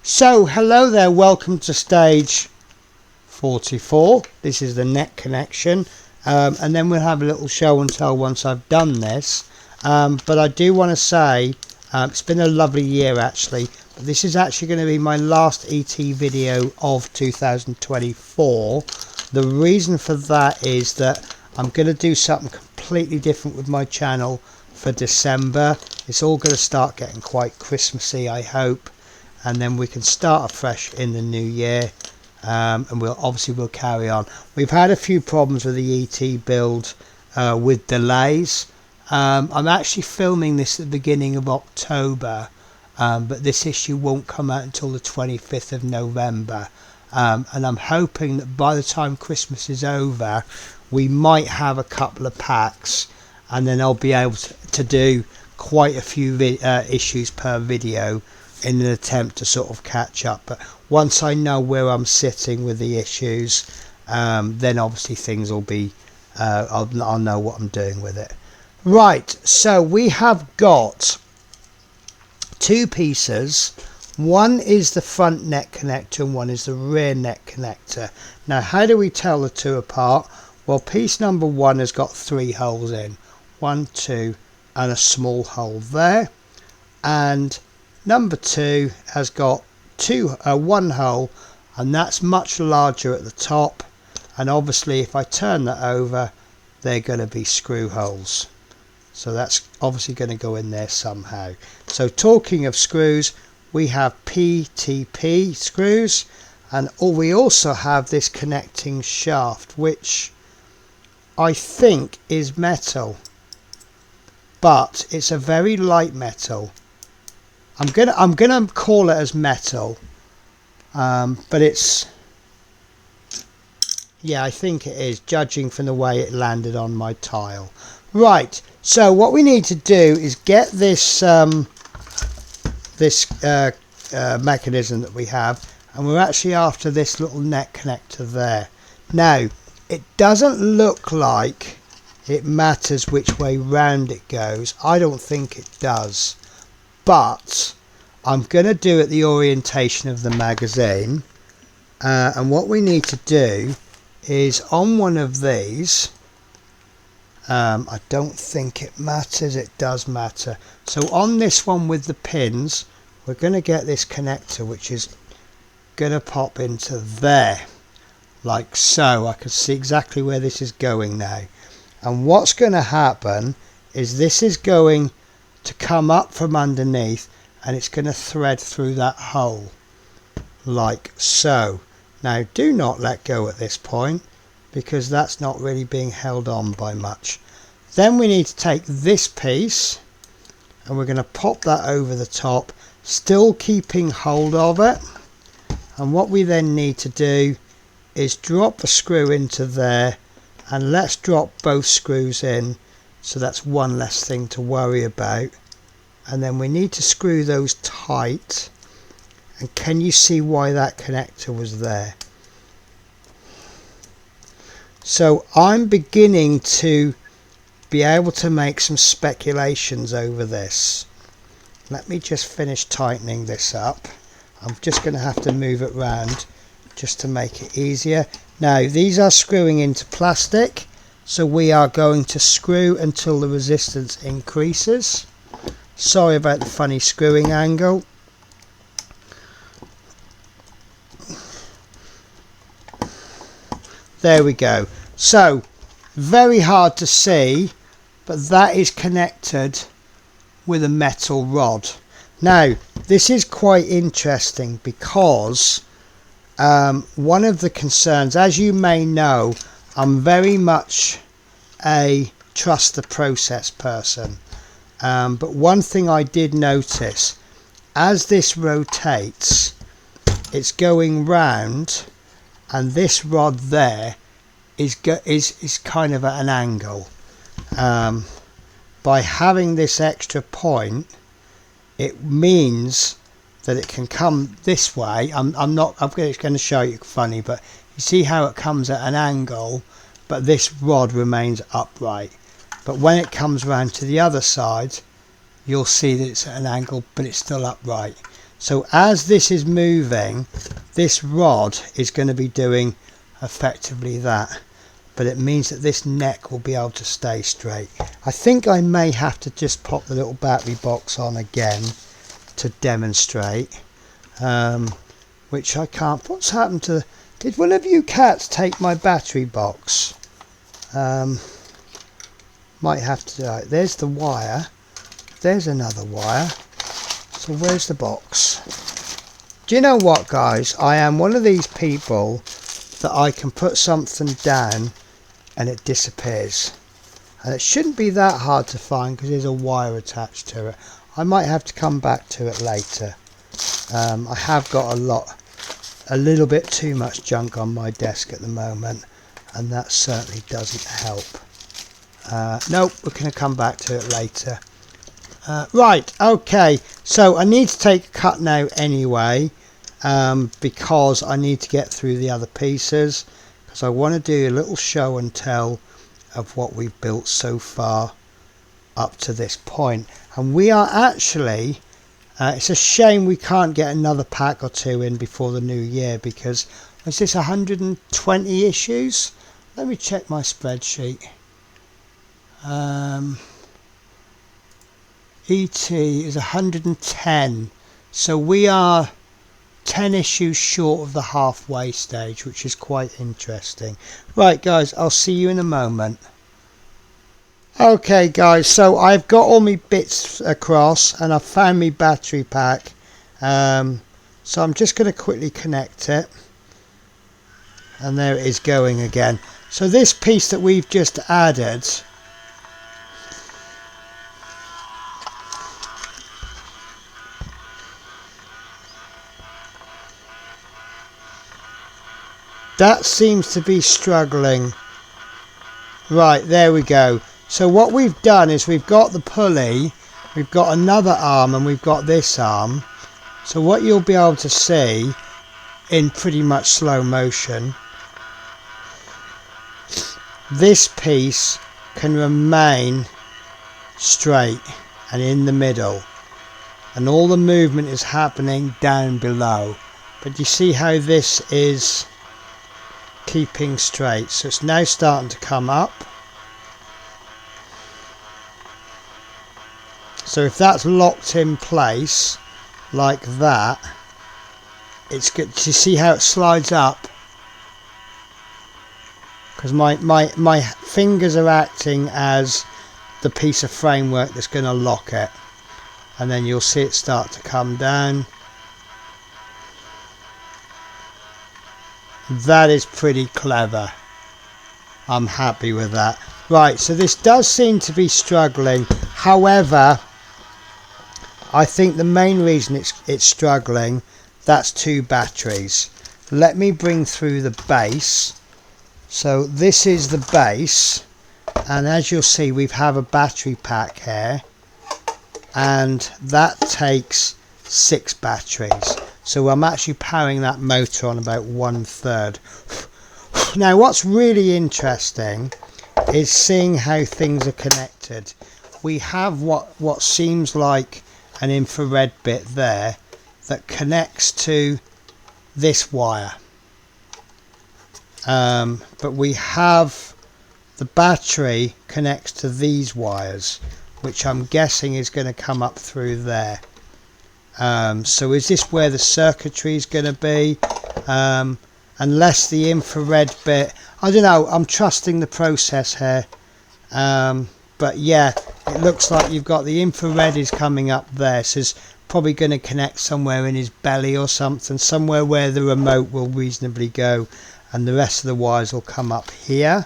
So hello there, welcome to stage 44. This is the neck connection, and then we'll have a little show and tell once I've done this. But I do want to say it's been a lovely year actually, but this is actually going to be my last ET video of 2024. The reason for that is that I'm going to do something completely different with my channel for December. It's all going to start getting quite Christmassy, I hope, and then we can start afresh in the new year. And we'll carry on. We've had a few problems with the ET build with delays. I'm actually filming this at the beginning of October, but this issue won't come out until the 25th of November, and I'm hoping that by the time Christmas is over we might have a couple of packs, and then I'll be able to do quite a few issues per video in an attempt to sort of catch up. But once I know where I'm sitting with the issues, then obviously things will be I'll know what I'm doing with it. Right, so we have got two pieces. One is the front neck connector and one is the rear neck connector. Now how do we tell the two apart? Well, piece number one has got 3 holes in, 1, 2 and a small hole there, and number 2 has got one hole, and that's much larger at the top, and obviously if I turn that over they're going to be screw holes, so that's obviously going to go in there somehow. So talking of screws, we have PTP screws, and we also have this connecting shaft, which I think is metal, but it's a very light metal. I'm gonna call it as metal, but it's, yeah, I think it is, judging from the way it landed on my tile. Right, so what we need to do is get this mechanism that we have, and we're actually after this little neck connector there. Now it doesn't look like it matters which way round it goes. I don't think it does, but I'm going to do it the orientation of the magazine, and what we need to do is on one of these, I don't think it matters, it does matter. So on this one with the pins, we're going to get this connector, which is going to pop into there like so. I can see exactly where this is going now, and what's going to happen is this is going to come up from underneath and it's going to thread through that hole like so. Now do not let go at this point, because that's not really being held on by much. Then we need to take this piece and we're going to pop that over the top, still keeping hold of it, and what we then need to do is drop the screw into there, and let's drop both screws in, so that's one less thing to worry about. And then we need to screw those tight, and can you see why that connector was there? So I'm beginning to be able to make some speculations over this. Let me just finish tightening this up. I'm just going to have to move it round just to make it easier. Now these are screwing into plastic, so we are going to screw until the resistance increases. Sorry about the funny screwing angle. There we go. So very hard to see, but that is connected with a metal rod. Now this is quite interesting, because one of the concerns, as you may know, I'm very much a trust the process person, but one thing I did notice, as this rotates it's going round, and this rod there is kind of at an angle. By having this extra point, it means that it can come this way. I'm going to show you funny, but you see how it comes at an angle, but this rod remains upright. But when it comes around to the other side, you'll see that it's at an angle, but it's still upright. So as this is moving, this rod is going to be doing effectively that, but it means that this neck will be able to stay straight. I think I may have to just pop the little battery box on again to demonstrate, which I can't. What's happened to, did one of you cats take my battery box? Might have to do it. There's the wire, there's another wire, so where's the box? Do you know what, guys, I am one of these people that I can put something down and it disappears, and it shouldn't be that hard to find because there's a wire attached to it. I might have to come back to it later. I have got a little bit too much junk on my desk at the moment, and that certainly doesn't help. Nope, we're going to come back to it later. Right, okay, so I need to take a cut now anyway, because I need to get through the other pieces, because I want to do a little show and tell of what we've built so far up to this point. And we are actually, it's a shame we can't get another pack or two in before the new year, because is this 120 issues? Let me check my spreadsheet. ET is 110, so we are 10 issues short of the halfway stage, which is quite interesting. Right guys, I'll see you in a moment. Okay guys, so I've got all my bits across and I've found my battery pack, so I'm just going to quickly connect it, and there it is going again. So this piece that we've just added, that seems to be struggling. Right, there we go. So what we've done is we've got the pulley, we've got another arm, and we've got this arm. So what you'll be able to see in pretty much slow motion, this piece can remain straight and in the middle, and all the movement is happening down below. But you see how this is keeping straight, so it's now starting to come up. So if that's locked in place like that, it's good. Do you see how it slides up? Because my fingers are acting as the piece of framework that's going to lock it, and then you'll see it start to come down. That is pretty clever. I'm happy with that. Right, so this does seem to be struggling. However, I think the main reason it's struggling, that's two batteries. Let me bring through the base. So this is the base, and as you'll see, we have a battery pack here, and that takes 6 batteries. So I'm actually powering that motor on about 1/3. Now what's really interesting is seeing how things are connected. We have what seems like an infrared bit there that connects to this wire, but we have the battery connects to these wires, which I'm guessing is going to come up through there. So is this where the circuitry is going to be? Unless the infrared bit, I don't know, I'm trusting the process here. But yeah, it looks like you've got the infrared is coming up there, so it's probably going to connect somewhere in his belly or something, somewhere where the remote will reasonably go, and the rest of the wires will come up here,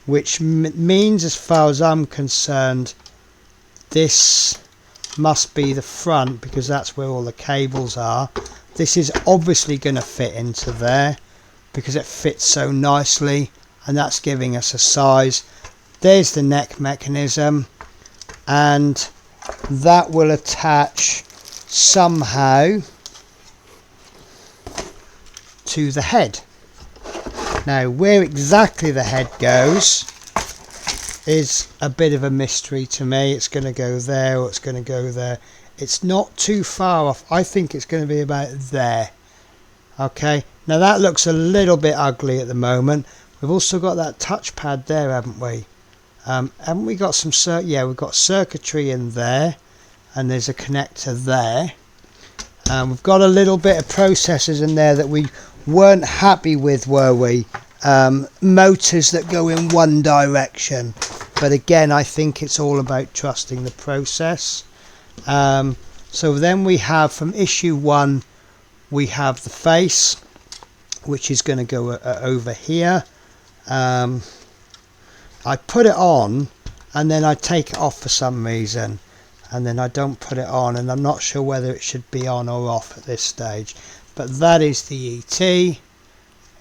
which means, as far as I'm concerned, this must be the front, because that's where all the cables are. This is obviously going to fit into there because it fits so nicely, and that's giving us a size. There's the neck mechanism, and that will attach somehow to the head. Now where exactly the head goes is a bit of a mystery to me. It's going to go there or it's going to go there. It's not too far off. I think it's going to be about there. Okay, now that looks a little bit ugly at the moment. We've also got that touchpad there, haven't we? Haven't we got some yeah, we've got circuitry in there, and there's a connector there. We've got a little bit of processors in there that we weren't happy with, were we? Motors that go in one direction, but again, I think it's all about trusting the process. So then we have, from issue 1, we have the face, which is going to go over here. I put it on and then I take it off for some reason, and then I don't put it on, and I'm not sure whether it should be on or off at this stage. But that is the ET. He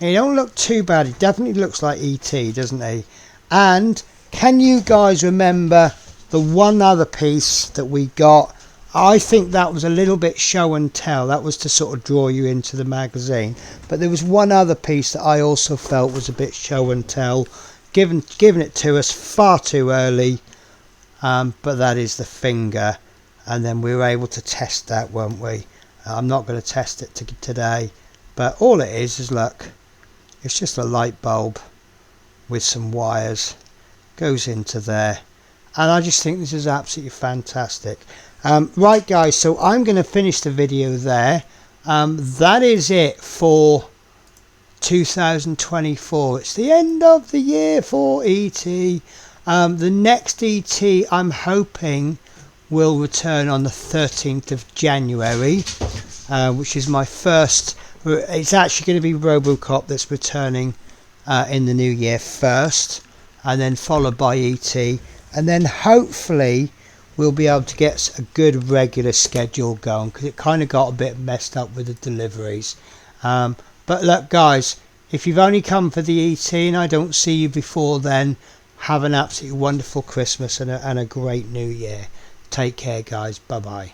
don't look too bad. He definitely looks like ET, doesn't he? And can you guys remember the one other piece that we got? I think that was a little bit show and tell. That was to sort of draw you into the magazine. But there was one other piece that I also felt was a bit show and tell, given it to us far too early. But that is the finger, and then we were able to test that, weren't we? I'm not going to test it today, but all it is look, it's just a light bulb with some wires, goes into there, and I just think this is absolutely fantastic. Right guys, so I'm going to finish the video there. That is it for 2024. It's the end of the year for ET. The next ET I'm hoping will return on the 13th of January, which is my first. It's actually going to be Robocop that's returning in the new year first, and then followed by ET, and then hopefully we'll be able to get a good regular schedule going, because it kind of got a bit messed up with the deliveries. But look guys, if you've only come for the ET and I don't see you before then, have an absolutely wonderful Christmas and a great new year. Take care guys, bye bye.